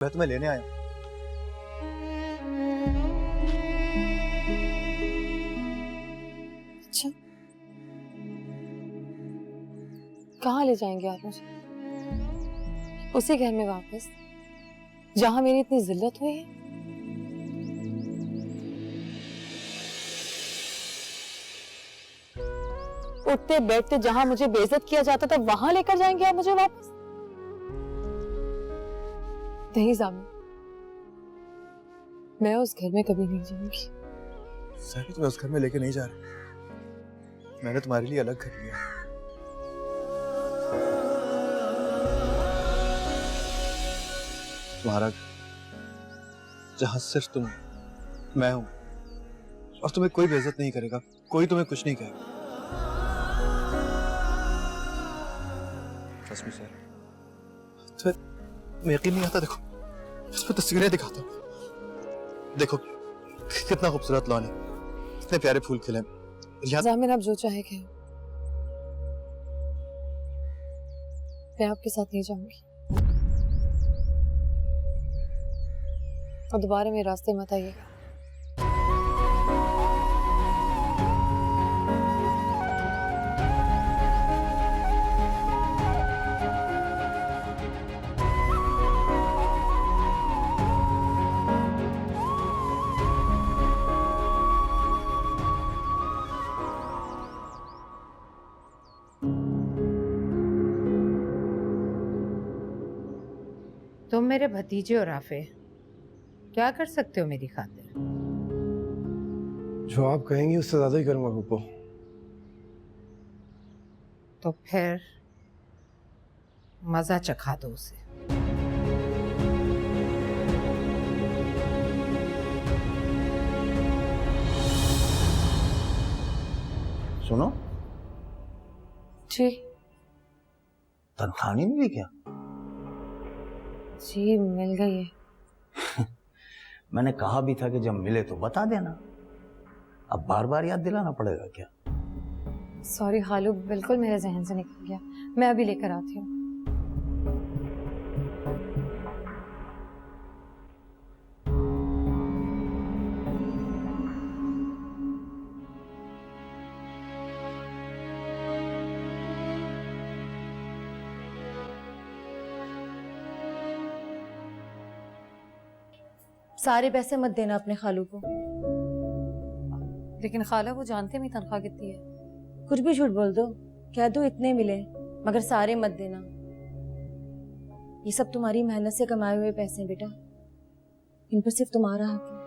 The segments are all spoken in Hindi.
मैं तुम्हें लेने आया हूँ। अच्छा, कहाँ ले जाएंगे आप मुझे? उसी घर में वापस जहां मेरी इतनी जिल्लत हुई है? उठते बैठते जहां मुझे बेइज्जत किया जाता था वहां लेकर जाएंगे आप मुझे वापस? नहीं जामी, मैं उस घर में कभी नहीं जाऊंगी। सैफी, तुम्हें उस घर में लेके नहीं जा रहा। मैंने तुम्हारे लिए अलग घर लिया। तुम्हारा घर, जहां सिर्फ तुम, मैं हूं, और तुम्हें कोई बेइज्जत नहीं करेगा, कोई तुम्हें कुछ नहीं कहेगा। Trust me sir. तुम्हें यकीन नहीं आता? देखो, इसमें तस्वीरें दिखाता हूँ। देखो कितना खूबसूरत लॉन है, कितने प्यारे फूल खिले। जामिन, आप जो चाहे कहें, मैं आपके साथ नहीं जाऊंगी। और दोबारा मेरे रास्ते मत आइएगा। तुम मेरे भतीजे हो राफे, क्या कर सकते हो मेरी खातिर? जो आप कहेंगी उससे ज्यादा ही करूंगा पप्पू। तो फिर मजा चखा दो उसे। सुनो, जी तनख्वाह नहीं मिली क्या? जी, मिल गई है। मैंने कहा भी था कि जब मिले तो बता देना। अब बार बार याद दिलाना पड़ेगा क्या? सॉरी खालू, बिल्कुल मेरे जहन से निकल गया। मैं अभी लेकर आती हूँ। सारे पैसे मत देना अपने खालू को। लेकिन खाला, वो जानते हैं मेरी तनख्वाह कितनी है। कुछ भी झूठ बोल दो, कह दो इतने मिले, मगर सारे मत देना। ये सब तुम्हारी मेहनत से कमाए हुए पैसे हैं बेटा, इन पर सिर्फ तुम्हारा हक है।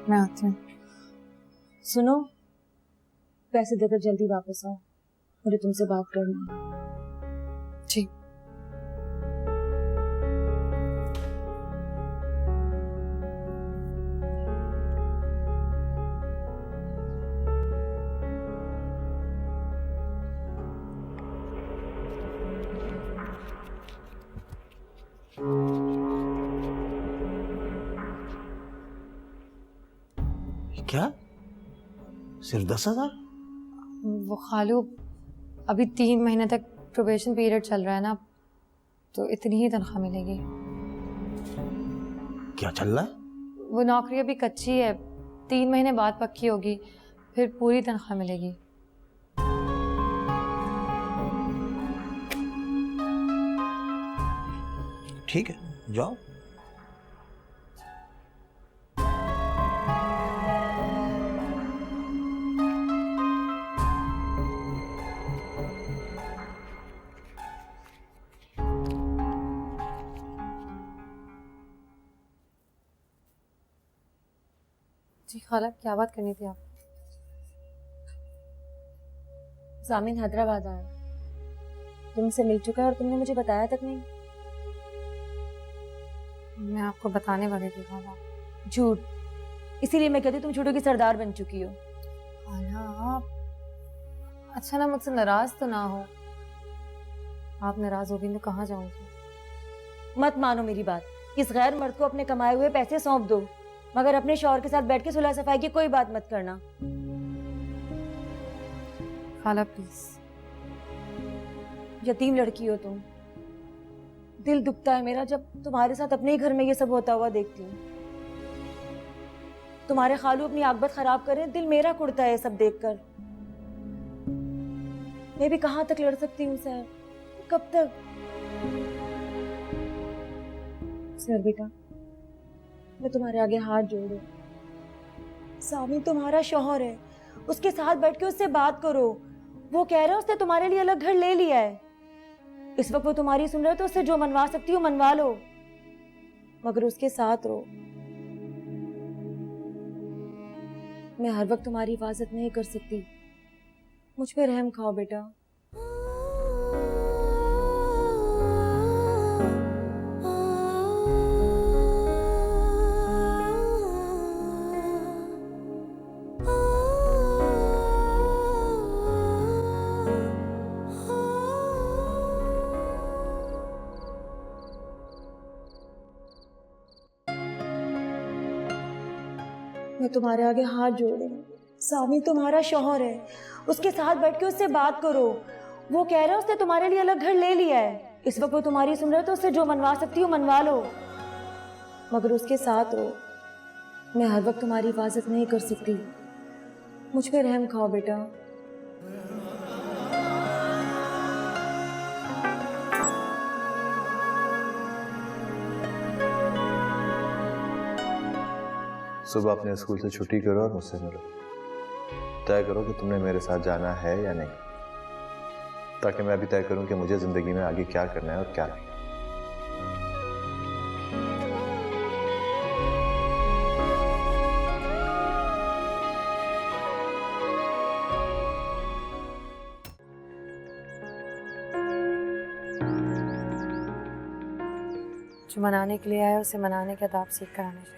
मैं आती हूँ। सुनो, पैसे देकर जल्दी वापस आओ, मुझे तुमसे बात करनी है। जी। क्या? सिर्फ 10,000? वो खालू, अभी 3 महीने तक प्रोबेशन पीरियड चल रहा है ना, तो इतनी ही तनख्वाह मिलेगी। क्या चल रहा है? वो नौकरी अभी कच्ची है, 3 महीने बाद पक्की होगी, फिर पूरी तनख्वाह मिलेगी। ठीक है, जाओ। जी खाला, क्या बात करनी थी आप? जामिन हैदराबाद आया, तुमसे मिल चुका है और तुमने मुझे बताया तक नहीं। मैं आपको बताने वाली थी खाला। झूठ, इसीलिए मैं कहती हूँ तुम झूठों की सरदार बन चुकी हो। खाला, आप अच्छा ना मुझसे नाराज तो ना हो। आप नाराज होगी तो कहाँ जाऊंगी? मत मानो मेरी बात, इस गैर मर्द को अपने कमाए हुए पैसे सौंप दो, मगर अपने शौहर के साथ बैठ के सुलह सफाई की कोई बात मत करना। खाला प्लीज। यतीम लड़की हो तुम। दिल दुखता है मेरा जब तुम्हारे साथ अपने ही घर में ये सब होता हुआ देखती हूँ। तुम्हारे खालू अपनी आकबत खराब करें, दिल मेरा कुड़ता है ये सब देखकर। मैं भी कहाँ तक लड़ सकती हूँ सर, कब तक? सर बेटा, मैं तुम्हारे आगे हाथ जोड़ू। सामी तुम्हारा शौहर है, उसके साथ बैठ के उससे बात करो। वो कह रहा है उसने तुम्हारे लिए अलग घर ले लिया है। इस वक्त वो तुम्हारी सुन रहा है तो उससे जो मनवा सकती हो मनवा लो, मगर उसके साथ रहो। मैं हर वक्त तुम्हारी हिफाजत नहीं कर सकती, मुझ पे रहम खाओ बेटा। मैं तुम्हारे आगे हाथ जोड़ रही हूँ। सामी तुम्हारा शौहर है, उसके साथ बैठ के उससे बात करो। वो कह रहा है उसने तुम्हारे लिए अलग घर ले लिया है। इस वक्त वो तुम्हारी सुन रहा है तो उससे जो मनवा सकती हो मनवा लो, मगर उसके साथ रहो। मैं हर वक्त तुम्हारी हिफाजत नहीं कर सकती, मुझ पे रहम खाओ बेटा। सुबह अपने स्कूल से छुट्टी करो और मुझसे मिलो। तय करो कि तुमने मेरे साथ जाना है या नहीं, ताकि मैं भी तय करूं कि मुझे जिंदगी में आगे क्या करना है और क्या नहीं। जो मनाने के लिए आया उसे मनाने के आदाब सीख कर आने चाहिए।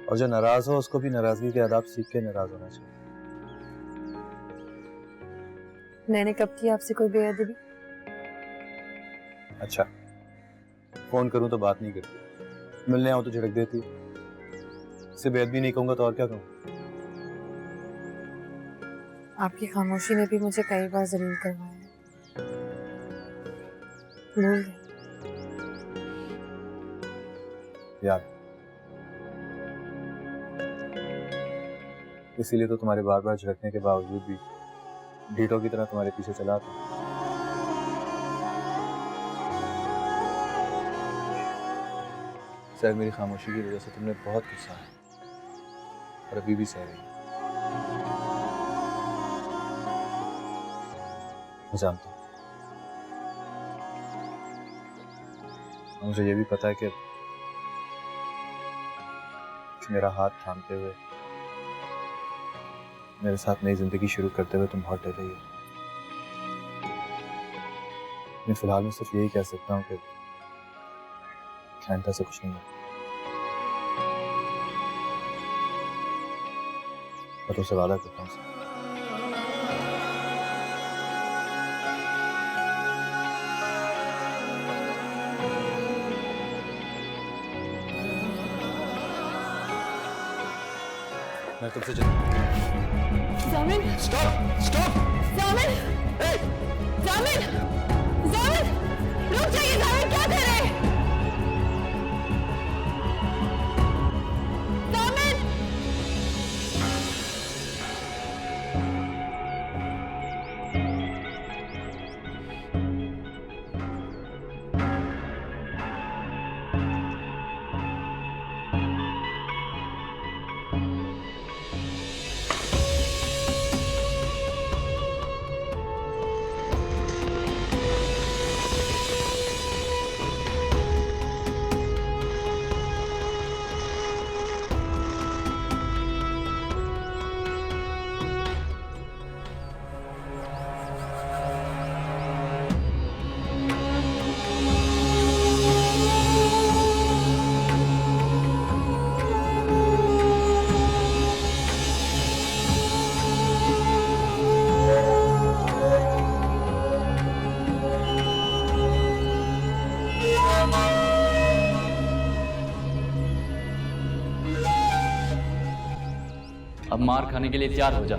और जो नाराज हो उसको भी नाराजगी के आदाब सीख के नाराज होना चाहिए। मैंने कब की आपसे कोई बेअदबी? अच्छा, फोन करूं तो बात नहीं करती, मिलने आऊं तो झड़क देती। इसे बेअदबी नहीं कहूंगा तो और क्या कहूं? आपकी खामोशी ने भी मुझे कई बार जलील करवाया है। भूल गए? याद, इसीलिए तो तुम्हारे बार बार झड़कने के बावजूद भी ढीठों की तरह तुम्हारे पीछे चला था। शायद मेरी खामोशी की वजह से तुमने बहुत गुस्सा है और अभी भी सह रही। मैं जानता हूँ, मुझे ये भी पता है कि मेरा हाथ थामते हुए, मेरे साथ नई जिंदगी शुरू करते हुए तुम बहुत डर रही हो। मैं फिलहाल में सिर्फ यही कह सकता हूँ कि आइंदा से कुछ नहीं है। मैं तुमसे वादा करता हूँ। मैं तुमसे जामिन! स्टॉप! स्टॉप! जामिन! जामिन! जामिन! रुक जाइए जामिन, क्या कर रहे हैं? जामिन! अब मार खाने के लिए तैयार हो जा।